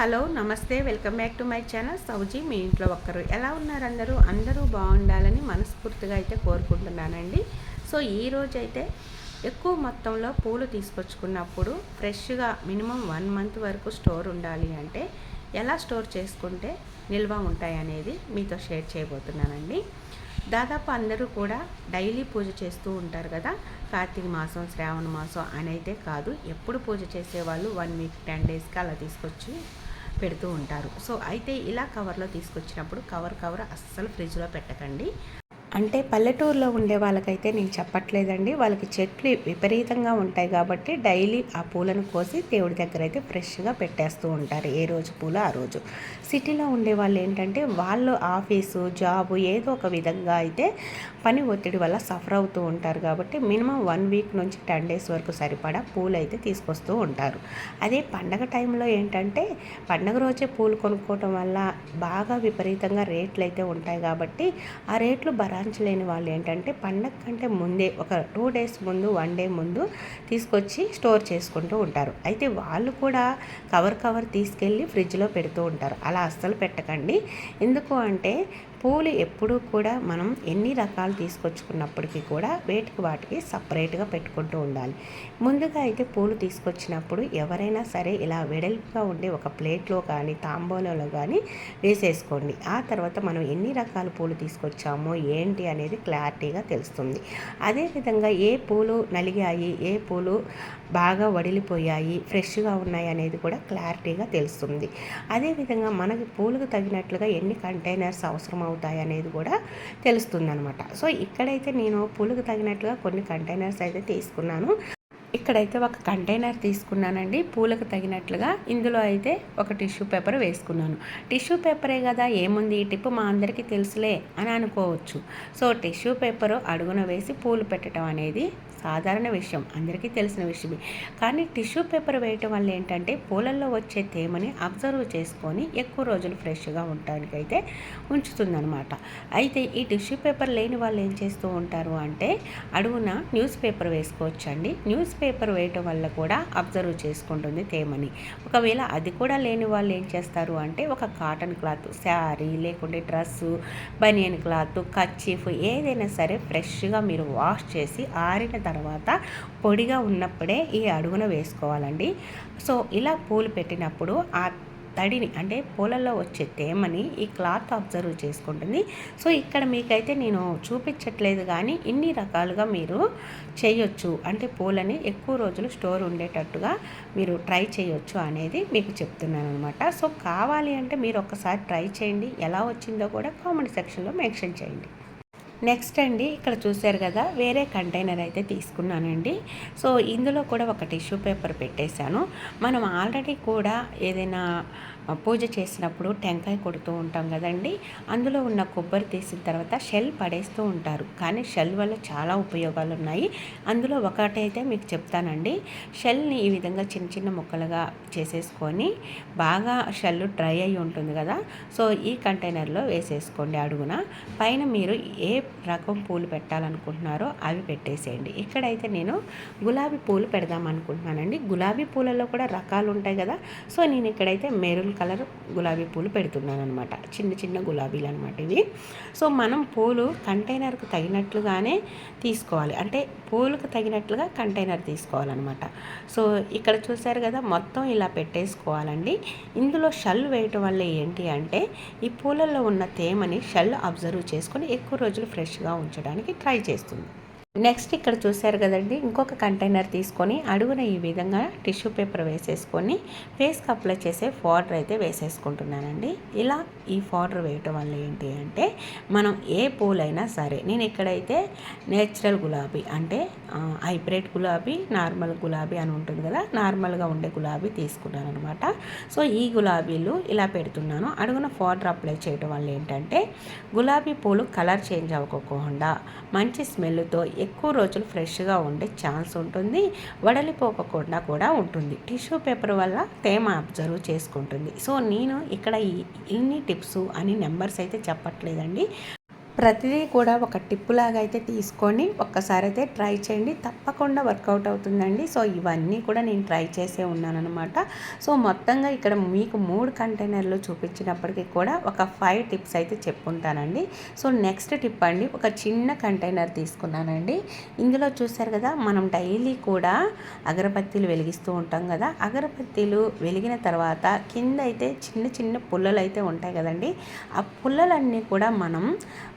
Hello నమస్తే welcome back to my channel Sowji మీ ఇంట్లో ఒక్కరు. ఎలా ఉన్నారు అందరూ బాగుండాలని మనస్ఫూర్తిగా అయితే కోరుకుంటున్నానండి. సో ఈరోజు అయితే ఎక్కువ మొత్తంలో పూలు తీసుకొచ్చుకున్నప్పుడు ఫ్రెష్గా మినిమం 1 మంత్ వరకు స్టోర్ ఉండాలి అంటే ఎలా స్టోర్ చేసుకుంటే నిల్వ ఉంటాయి అనేది మీతో షేర్ చేయబోతున్నానండి. దాదాపు అందరూ కూడా డైలీ పూజ చేస్తూ ఉంటారు కదా. కార్తీక మాసం, శ్రావణ మాసం అని అయితే కాదు, ఎప్పుడు పూజ చేసేవాళ్ళు 1 వీక్ 10 డేస్కి అలా తీసుకొచ్చి పెడుతూ ఉంటారు. సో అయితే ఇలా కవర్లో తీసుకొచ్చినప్పుడు కవర్ అస్సలు ఫ్రిడ్జ్లో పెట్టకండి. అంటే పల్లెటూరులో ఉండే వాళ్ళకైతే నేను చెప్పట్లేదండి, వాళ్ళకి చెట్లు విపరీతంగా ఉంటాయి కాబట్టి డైలీ ఆ పూలను కోసి దేవుడి దగ్గర అయితే ఫ్రెష్గా పెట్టేస్తూ ఉంటారు, ఏ రోజు పూలు ఆ రోజు. సిటీలో ఉండే వాళ్ళు ఏంటంటే వాళ్ళు ఆఫీసు జాబు ఏదో ఒక విధంగా అయితే పని ఒత్తిడి వల్ల సఫర్ అవుతూ ఉంటారు కాబట్టి మినిమం 1 వీక్ నుంచి 10 డేస్ వరకు సరిపడా పూలు అయితే తీసుకొస్తూ ఉంటారు. అదే పండగ టైంలో ఏంటంటే పండగ రోజే పూలు కొనుక్కోవటం వల్ల బాగా విపరీతంగా రేట్లు అయితే ఉంటాయి కాబట్టి ఆ రేట్లు భరించలేని వాళ్ళు ఏంటంటే పండగ కంటే ముందే ఒక 2 డేస్ ముందు 1 డే ముందు తీసుకొచ్చి స్టోర్ చేసుకుంటూ ఉంటారు. అయితే వాళ్ళు కూడా కవర్ తీసుకెళ్ళి ఫ్రిడ్జ్లో పెడుతూ ఉంటారు. అలా అస్సలు పెట్టకండి. ఎందుకు అంటే పూలు ఎప్పుడూ కూడా మనం ఎన్ని రకాలు తీసుకొచ్చుకున్నప్పటికీ కూడా వాటికి సపరేట్గా పెట్టుకుంటూ ఉండాలి. ముందుగా అయితే పూలు తీసుకొచ్చినప్పుడు ఎవరైనా సరే ఇలా వెడల్పుగా ఉండే ఒక ప్లేట్లో కానీ తాంబూలంలో కానీ వేసేసుకోండి. ఆ తర్వాత మనం ఎన్ని రకాల పూలు తీసుకొచ్చామో ఏంటి అనేది క్లారిటీగా తెలుస్తుంది. అదేవిధంగా ఏ పూలు నలిగాయి, ఏ పూలు బాగా వడిలిపోయాయి, ఫ్రెష్గా ఉన్నాయి అనేది కూడా క్లారిటీగా తెలుస్తుంది. అదేవిధంగా మనకి పూలకు తగినట్లుగా ఎన్ని కంటైనర్స్ అవసరం అవుతాయి అనేది కూడా తెలుస్తుంది అనమాట. సో ఇక్కడైతే నేను పూలకు తగినట్లుగా కొన్ని కంటైనర్స్ అయితే తీసుకున్నాను. ఇక్కడైతే ఒక కంటైనర్ తీసుకున్నానండి పూలకు తగినట్లుగా. ఇందులో అయితే ఒక టిష్యూ పేపర్ వేసుకున్నాను. టిష్యూ పేపరే కదా, ఏముంది ఈ టిప్ మా అందరికీ తెలుసులే అని అనుకోవచ్చు. సో టిష్యూ పేపరు అడుగున వేసి పూలు పెట్టడం అనేది సాధారణ విషయం, అందరికీ తెలిసిన విషయమే. కానీ టిష్యూ పేపర్ వేయటం వల్ల ఏంటంటే పూలల్లో వచ్చే తేమని అబ్జర్వ్ చేసుకొని ఎక్కువ రోజులు ఫ్రెష్గా ఉండటానికైతే ఉంచుతుందన్నమాట. అయితే ఈ టిష్యూ పేపర్ లేని వాళ్ళు ఏం చేస్తూ ఉంటారు అంటే అడుగున న్యూస్ పేపర్ వేసుకోవచ్చండి. న్యూస్ పేపర్ వేయటం వల్ల కూడా అబ్జర్వ్ చేసుకుంటుంది తేమని. ఒకవేళ అది కూడా లేని వాళ్ళు ఏం చేస్తారు అంటే ఒక కాటన్ క్లాత్, శారీ లేకుంటే డ్రెస్సు, బనియన్ క్లాత్, కర్చీఫ్ ఏదైనా సరే ఫ్రెష్గా మీరు వాష్ చేసి ఆరిన తర్వాత పొడిగా ఉన్నప్పుడే ఈ అడుగున వేసుకోవాలండి. సో ఇలా పూలు పెట్టినప్పుడు ఆ తడిని అంటే పూలల్లో వచ్చే తేమని ఈ క్లాత్ అబ్జర్వ్ చేసుకుంటుంది. సో ఇక్కడ మీకైతే నేను చూపించట్లేదు కానీ ఇన్ని రకాలుగా మీరు చేయొచ్చు, అంటే పూలని ఎక్కువ రోజులు స్టోర్ ఉండేటట్టుగా మీరు ట్రై చేయొచ్చు అనేది మీకు చెప్తున్నాను అనమాట. సో కావాలి అంటే మీరు ఒక్కసారి ట్రై చేయండి, ఎలా వచ్చిందో కూడా కామెంట్ సెక్షన్లో మెన్షన్ చేయండి. నెక్స్ట్ అండి, ఇక్కడ చూశారు కదా వేరే కంటైనర్ అయితే తీసుకున్నానండి. సో ఇందులో కూడా ఒక టిష్యూ పేపర్ పెట్టేశాను. మనం ఆల్రెడీ కూడా ఏదైనా పూజ చేసినప్పుడు టెంకాయ కొడుతూ ఉంటాం కదండి, అందులో ఉన్న కొబ్బరి తీసిన తర్వాత షెల్ పడేస్తూ ఉంటారు. కానీ షెల్ వల్ల చాలా ఉపయోగాలు ఉన్నాయి. అందులో ఒకటైతే మీకు చెప్తానండి. షెల్ని ఈ విధంగా చిన్న చిన్న ముక్కలుగా చేసేసుకొని బాగా షెల్ డ్రై అయి ఉంటుంది కదా, సో ఈ కంటైనర్లో వేసేసుకోండి. అడుగున పైన మీరు ఏ రకం పూలు పెట్టాలనుకుంటున్నారో అవి పెట్టేసేయండి. ఇక్కడైతే నేను గులాబీ పూలు పెడదాం అనుకుంటున్నానండి. గులాబీ పూలలో కూడా రకాలు ఉంటాయి కదా, సో నేను ఇక్కడైతే మెరూన్ కలర్ గులాబీ పూలు పెడుతున్నాను అనమాట. చిన్న చిన్న గులాబీలు అనమాట ఇవి. సో మనం పూలు కంటైనర్కు తగినట్లుగానే తీసుకోవాలి, అంటే పూలకు తగినట్లుగా కంటైనర్ తీసుకోవాలన్నమాట. సో ఇక్కడ చూసారు కదా మొత్తం ఇలా పెట్టేసుకోవాలండి. ఇందులో షల్ వేయటం వల్ల ఏంటి అంటే ఈ పూలల్లో ఉన్న తేమని షల్ అబ్జర్వ్ చేసుకొని ఎక్కువ రోజులు ఫ్రెష్గా ఉంచడానికి ట్రై చేస్తుంది. నెక్స్ట్ ఇక్కడ చూశారు కదండి, ఇంకొక కంటైనర్ తీసుకొని అడుగున ఈ విధంగా టిష్యూ పేపర్ వేసేసుకొని ఫేస్కి అప్లై చేసే పౌడర్ అయితే వేసేసుకుంటున్నానండి. ఇలా ఈ పౌడర్ వేయటం వల్ల ఏంటి అంటే మనం ఏ పూలైనా సరే, నేను ఇక్కడైతే నేచురల్ గులాబీ అంటే హైబ్రిడ్ గులాబీ, నార్మల్ గులాబీ అని ఉంటుంది కదా, నార్మల్గా ఉండే గులాబీ తీసుకున్నాను అనమాట. సో ఈ గులాబీలు ఇలా పెడుతున్నాను. అడుగున పౌడర్ అప్లై చేయడం వల్ల ఏంటంటే గులాబీ పూలు కలర్ చేంజ్ అవ్వకుండా మంచి స్మెల్తో ఎక్కువ రోజులు ఫ్రెష్గా ఉండే ఛాన్స్ ఉంటుంది, వడలిపోకుండా కూడా ఉంటుంది. టిష్యూ పేపర్ వల్ల తేమ అబ్జర్వ్ చేసుకుంటుంది. సో నేను ఇక్కడ ఇన్ని టిప్స్ అని నెంబర్స్ అయితే చెప్పట్లేదండి, ప్రతిదీ కూడా ఒక టిప్పులాగా అయితే తీసుకొని ఒక్కసారి అయితే ట్రై చేయండి, తప్పకుండా వర్కౌట్ అవుతుందండి. సో ఇవన్నీ కూడా నేను ట్రై చేసే ఉన్నానన్నమాట. సో మొత్తంగా ఇక్కడ మీకు 3 కంటైనర్లు చూపించినప్పటికీ కూడా ఒక 5 టిప్స్ అయితే చెప్పుకుంటానండి. సో నెక్స్ట్ టిప్ అండి, ఒక చిన్న కంటైనర్ తీసుకున్నానండి. ఇందులో చూసారు కదా, మనం డైలీ కూడా అగరబత్తీలు వెలిగిస్తూ ఉంటాం కదా. అగరబత్తీలు వెలిగిన తర్వాత కింద అయితే చిన్న చిన్న పుల్లలు అయితే ఉంటాయి కదండి. ఆ పుల్లలన్నీ కూడా మనం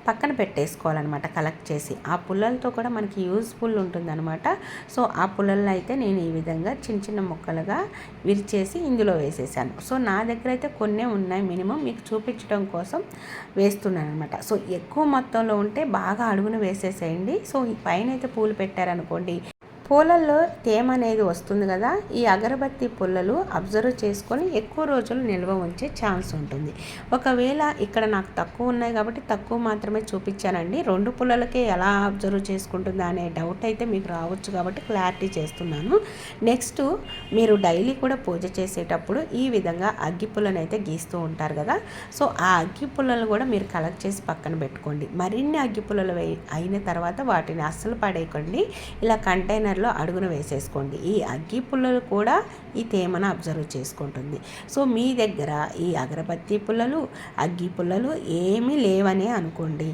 పక్కన పెట్టేసుకోవాలన్నమాట, కలెక్ట్ చేసి. ఆ పుల్లలతో కూడా మనకి యూజ్ఫుల్ ఉంటుందన్నమాట. సో ఆ పుల్లలను అయితే నేను ఈ విధంగా చిన్న చిన్న ముక్కలుగా విరిచేసి ఇందులో వేసేసాను. సో నా దగ్గర అయితే కొన్నే ఉన్నాయి, మినిమం మీకు చూపించడం కోసం వేస్తున్నాను అనమాట. సో ఎక్కువ మొత్తంలో ఉంటే బాగా అడుగున వేసేసేయండి. సో ఈ పైన అయితే పూలు పెట్టారనుకోండి, పూలల్లో తేమ అనేది వస్తుంది కదా, ఈ అగరబత్తి పుల్లలు అబ్జర్వ్ చేసుకొని ఎక్కువ రోజులు నిల్వ ఉంచే ఛాన్స్ ఉంటుంది. ఒకవేళ ఇక్కడ నాకు తక్కువ ఉన్నాయి కాబట్టి తక్కువ మాత్రమే చూపించానండి. 2 పుల్లలకే ఎలా అబ్జర్వ్ చేసుకుంటుందా అనే డౌట్ అయితే మీకు రావచ్చు కాబట్టి క్లారిటీ చేస్తున్నాను. నెక్స్ట్, మీరు డైలీ కూడా పూజ చేసేటప్పుడు ఈ విధంగా అగ్గి పుల్లను అయితే గీస్తూ ఉంటారు కదా. సో ఆ అగ్గి పుల్లలు కూడా మీరు కలెక్ట్ చేసి పక్కన పెట్టుకోండి. మరిన్ని అగ్గి పుల్లలు అయిన తర్వాత వాటిని అస్సలు పడేయకండి, ఇలా కంటైనర్ అడుగున వేసేసుకోండి. ఈ అగ్గి పుల్లలు కూడా ఈ తేమను అబ్జర్వ్ చేసుకుంటుంది. సో మీ దగ్గర ఈ అగరబత్తి పుల్లలు, అగ్గి పుల్లలు ఏమీ లేవనే అనుకోండి,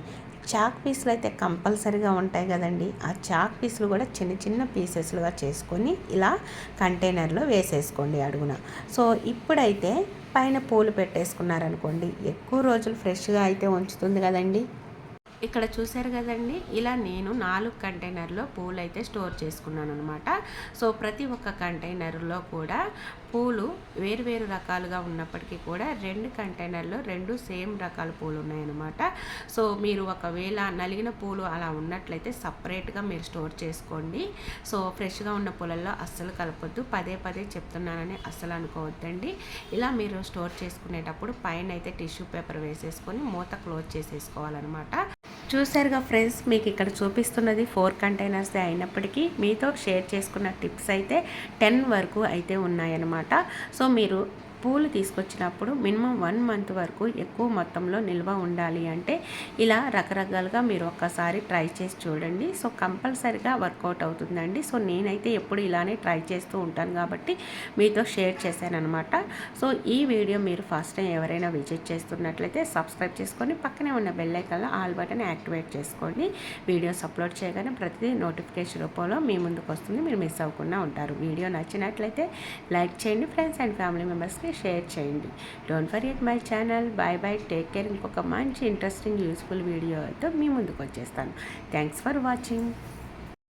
చాక్ పీసులు అయితే కంపల్సరీగా ఉంటాయి కదండి. ఆ చాక్ పీసులు కూడా చిన్న చిన్న పీసెస్లుగా చేసుకొని ఇలా కంటైనర్లో వేసేసుకోండి అడుగున. సో ఇప్పుడైతే పైన పూలు పెట్టేసుకున్నారనుకోండి, ఎక్కువ రోజులు ఫ్రెష్గా అయితే ఉంచుతుంది కదండి. ఇక్కడ చూసారు కదండి, ఇలా నేను 4 కంటైనర్లో పూలు అయితే స్టోర్ చేసుకున్నాను అనమాట. సో ప్రతి ఒక్క కంటైనర్లో కూడా పూలు వేరు రకాలుగా ఉన్నప్పటికీ కూడా 2 కంటైనర్లో 2 సేమ్ రకాల పూలు ఉన్నాయన్నమాట. సో మీరు ఒకవేళ నలిగిన పూలు అలా ఉన్నట్లయితే సపరేట్గా మీరు స్టోర్ చేసుకోండి. సో ఫ్రెష్గా ఉన్న పూలల్లో అస్సలు కలపొద్దు, పదే చెప్తున్నానని అస్సలు అనుకోవద్దండి. ఇలా మీరు స్టోర్ చేసుకునేటప్పుడు పైన అయితే టిష్యూ పేపర్ వేసేసుకొని మూత క్లోజ్ చేసేసుకోవాలన్నమాట. చూసారుగా ఫ్రెండ్స్, మీకు ఇక్కడ చూపిస్తున్నది 4 కంటైనర్స్ అయినప్పటికీ మీతో షేర్ చేసుకున్న టిప్స్ అయితే 10 వరకు అయితే ఉన్నాయన్నమాట. సో మీరు పూలు తీసుకొచ్చినప్పుడు మినిమం 1 మంత్ వరకు ఎక్కువ మొత్తంలో నిల్వ ఉండాలి అంటే ఇలా రకరకాలుగా మీరు ఒక్కసారి ట్రై చేసి చూడండి. సో కంపల్సరిగా వర్కౌట్ అవుతుందండి. సో నేనైతే ఎప్పుడు ఇలానే ట్రై చేస్తూ ఉంటాను కాబట్టి మీతో షేర్ చేశాను అనమాట. సో ఈ వీడియో మీరు ఫస్ట్ టైం ఎవరైనా విజిట్ చేస్తున్నట్లయితే సబ్స్క్రైబ్ చేసుకొని పక్కనే ఉన్న బెల్ ఐకాన్లో ఆల్ బటన్ యాక్టివేట్ చేసుకోండి. వీడియోస్ అప్లోడ్ చేయగానే ప్రతిదీ నోటిఫికేషన్ రూపంలో మీ ముందుకు వస్తుంది, మీరు మిస్ అవ్వకుండా ఉంటారు. వీడియో నచ్చినట్లయితే లైక్ చేయండి, ఫ్రెండ్స్ అండ్ ఫ్యామిలీ మెంబర్స్కి షేర్ చేయండి. Don't forget my channel. Bye take care. ఇంకొక మంచి ఇంట్రెస్టింగ్ యూస్ఫుల్ వీడియోతో మీ ముందుకు వచ్చేస్తాను. Thanks for watching.